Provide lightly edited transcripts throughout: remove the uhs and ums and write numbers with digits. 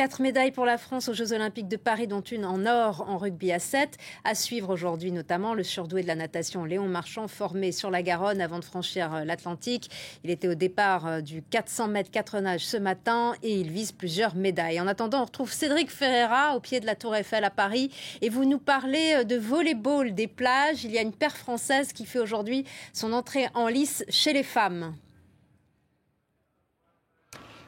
4 médailles pour la France aux Jeux Olympiques de Paris, dont une en or en rugby à 7. À suivre aujourd'hui notamment le surdoué de la natation Léon Marchand, formé sur la Garonne avant de franchir l'Atlantique. Il était au départ du 400 mètres 4 nages ce matin et il vise plusieurs médailles. En attendant, on retrouve Cédric Ferreira au pied de la Tour Eiffel à Paris et vous nous parlez de volley-ball des plages. Il y a une paire française qui fait aujourd'hui son entrée en lice chez les femmes.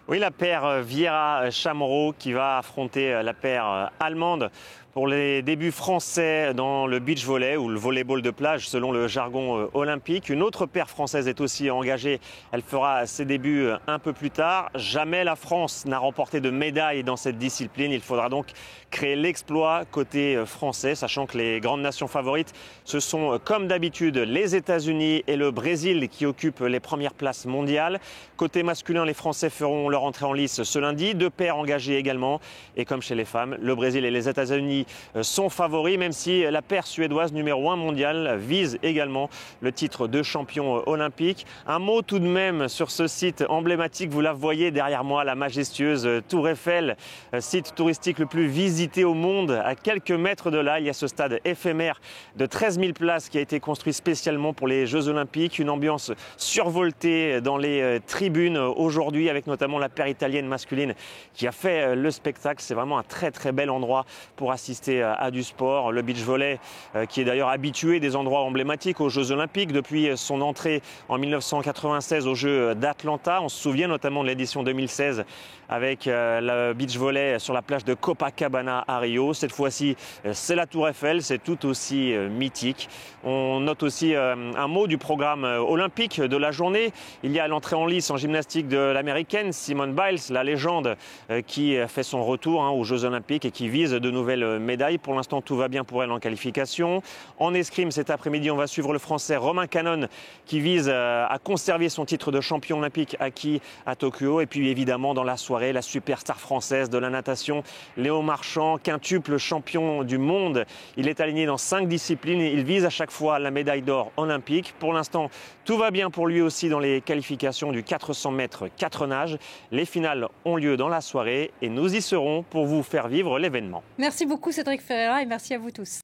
Oui, la paire Vieira-Chamorro qui va affronter la paire allemande pour les débuts français dans le beach volley ou le volleyball de plage selon le jargon olympique. Une autre paire française est aussi engagée. Elle fera ses débuts un peu plus tard. Jamais la France n'a remporté de médaille dans cette discipline. Il faudra donc créer l'exploit côté français, sachant que les grandes nations favorites, ce sont comme d'habitude les États-Unis et le Brésil qui occupent les premières places mondiales. Côté masculin, les Français feront leur entrée en lice ce lundi. 2 paires engagées également. Et comme chez les femmes, le Brésil et les États-Unis sont favoris, même si la paire suédoise numéro 1 mondiale vise également le titre de champion olympique. Un mot tout de même sur ce site emblématique, vous la voyez derrière moi, la majestueuse Tour Eiffel, site touristique le plus visité au monde. À quelques mètres de là, il y a ce stade éphémère de 13 000 places qui a été construit spécialement pour les Jeux Olympiques. Une ambiance survoltée dans les tribunes aujourd'hui, avec notamment la paire italienne masculine qui a fait le spectacle. C'est vraiment un très très bel endroit pour assister à du sport. Le beach volley qui est d'ailleurs habitué des endroits emblématiques aux Jeux Olympiques depuis son entrée en 1996 aux Jeux d'Atlanta. On se souvient notamment de l'édition 2016 avec le beach volley sur la plage de Copacabana à Rio. Cette fois-ci, c'est la Tour Eiffel, c'est tout aussi mythique. On note aussi un mot du programme olympique de la journée. Il y a l'entrée en lice en gymnastique de l'américaine Simone Biles, la légende qui fait son retour aux Jeux Olympiques et qui vise de nouvelles médailles. Pour l'instant, tout va bien pour elle en qualification. En escrime, cet après-midi, on va suivre le Français Romain Canon qui vise à conserver son titre de champion olympique acquis à Tokyo. Et puis évidemment, dans la soirée, la superstar française de la natation, Léon Marchand, quintuple champion du monde. Il est aligné dans 5 disciplines et il vise à chaque fois la médaille d'or olympique. Pour l'instant, tout va bien pour lui aussi dans les qualifications du 400 mètres 4 nages. Les finales ont lieu dans la soirée et nous y serons pour vous faire vivre l'événement. Merci beaucoup Cédric Ferreira et merci à vous tous.